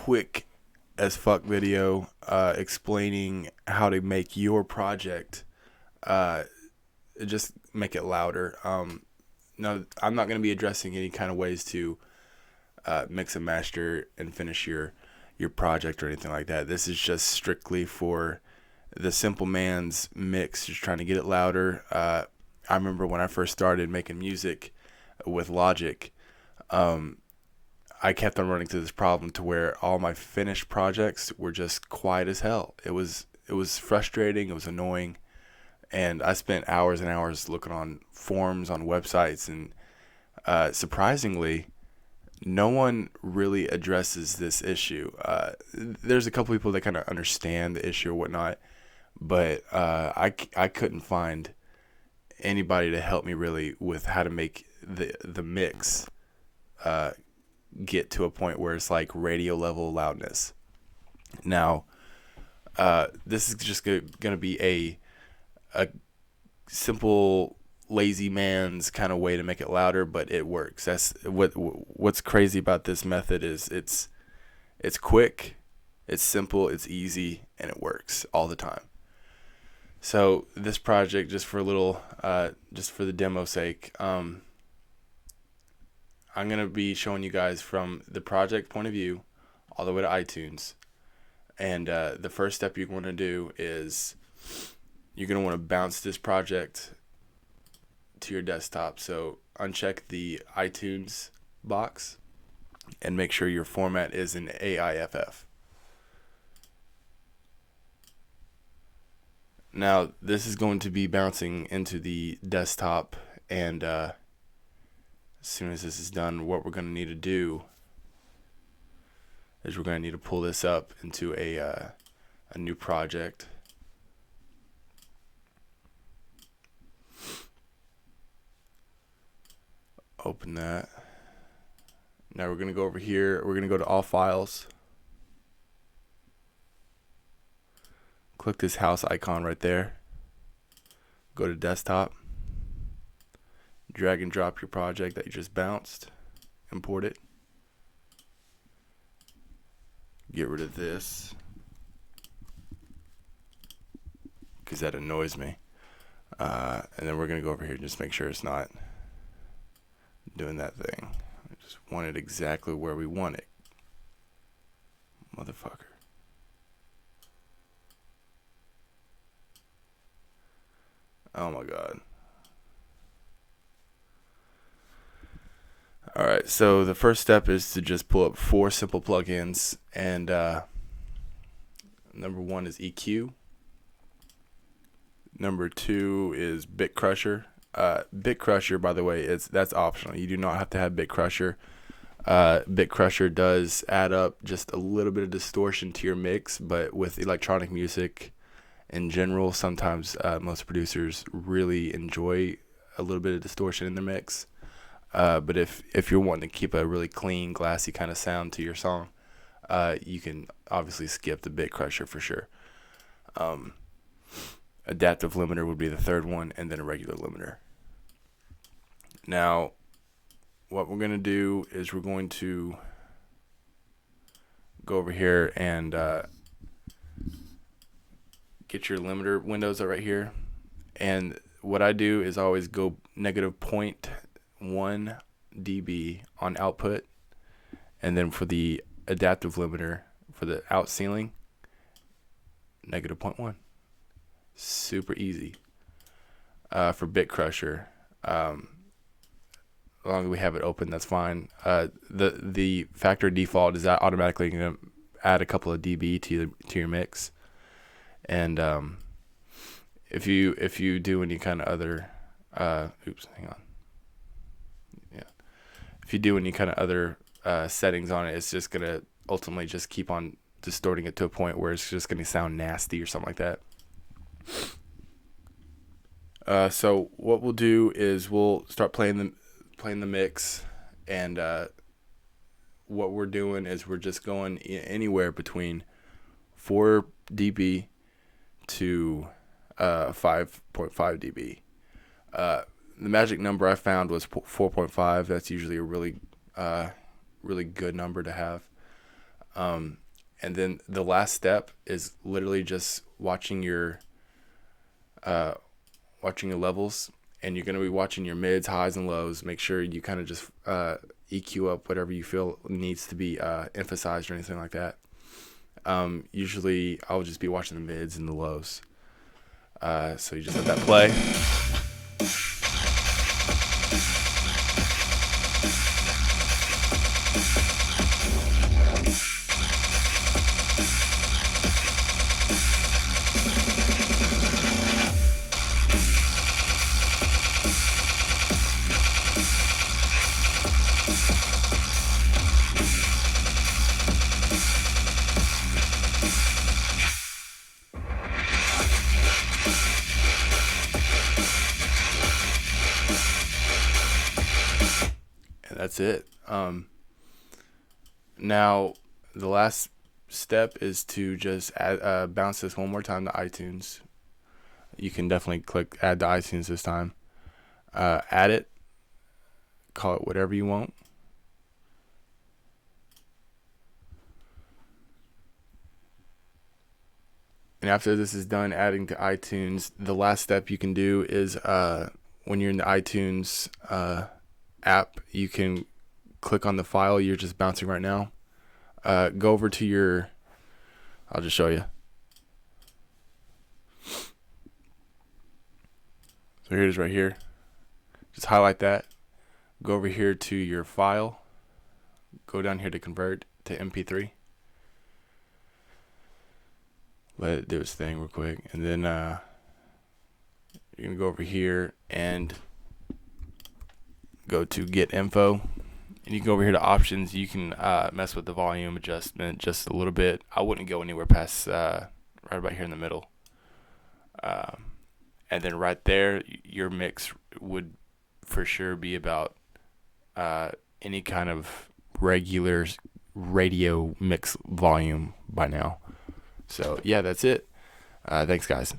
quick as fuck video explaining how to make your project just make it louder. No, I'm not going to be addressing any kind of ways to mix and master and finish your project or anything like that. This is just strictly for the simple man's mix, just trying to get it louder. I remember when I first started making music with Logic, I kept on running into this problem to where all my finished projects were just quiet as hell. It was frustrating. It was annoying. And I spent hours and hours looking on forums, on websites, and surprisingly, no one really addresses this issue. There's a couple people that kind of understand the issue or whatnot, but I couldn't find anybody to help me really with how to make the mix get to a point where it's like radio level loudness. Now, this is just going to be a simple lazy man's kind of way to make it louder, but it works. That's what's crazy about this method is it's quick, it's simple, it's easy, and it works all the time. So this project, just for the demo's sake, I'm gonna be showing you guys from the project point of view all the way to iTunes. And the first step you're going to do is you're going to want to bounce this project to your desktop. So uncheck the iTunes box and make sure your format is in AIFF. Now this is going to be bouncing into the desktop, and as soon as this is done, what we're going to need to do is we're going to need to pull this up into a new project. Open that. Now we're going to go over here. We're going to go to all files. Click this house icon right there. Go to desktop. Drag and drop your project that you just bounced. Import it. Get rid of this, because that annoys me. And then we're going to go over here and just make sure it's not doing that thing. I just want it exactly where we want it. Motherfucker. Oh my god. Alright, so the first step is to just pull up 4 simple plugins, and number 1 is EQ. Number 2 is Bit Crusher. Bit Crusher, by the way, that's optional. You do not have to have Bit Crusher. Bit Crusher does add up just a little bit of distortion to your mix, but with electronic music in general, sometimes most producers really enjoy a little bit of distortion in their mix. But if you're wanting to keep a really clean, glassy kind of sound to your song, you can obviously skip the Bit Crusher for sure. Adaptive limiter would be the third one, and then a regular limiter. Now, what we're going to do is we're going to go over here and get your limiter windows right here. And what I do is always go negative 0.1 dB on output, and then for the adaptive limiter for the out ceiling, negative 0.1. Super easy. For Bit Crusher, as long as we have it open, that's fine. The factory default is that automatically going to add a couple of dB to your mix, and if you do any kind of other if you do any kind of other settings on it, it's just going to ultimately just keep on distorting it to a point where it's just going to sound nasty or something like that. So what we'll do is we'll start playing the mix, and what we're doing is we're just going anywhere between 4 dB to 5.5 dB. The magic number I found was 4.5. That's usually a really good number to have. And then the last step is literally just watching your levels, and you're going to be watching your mids, highs, and lows. Make sure you kind of just EQ up whatever you feel needs to be emphasized or anything like that. Usually I'll just be watching the mids and the lows. So you just let that play. And that's it. Now, the last step is to just bounce this one more time to iTunes. You can definitely click add to iTunes this time. Add it. Call it whatever you want. And after this is done adding to iTunes, the last step you can do is when you're in the iTunes app, you can click on the file you're just bouncing right now. Go over to your, I'll just show you. So here it is right here. Just highlight that. Go over here to your file. Go down here to convert to MP3. Let it do its thing real quick. And then you're going to go over here and go to get info. And you can go over here to options. You can mess with the volume adjustment just a little bit. I wouldn't go anywhere past right about here in the middle. And then right there, your mix would for sure be about any kind of regular radio mix volume by now. So yeah, that's it. Thanks guys.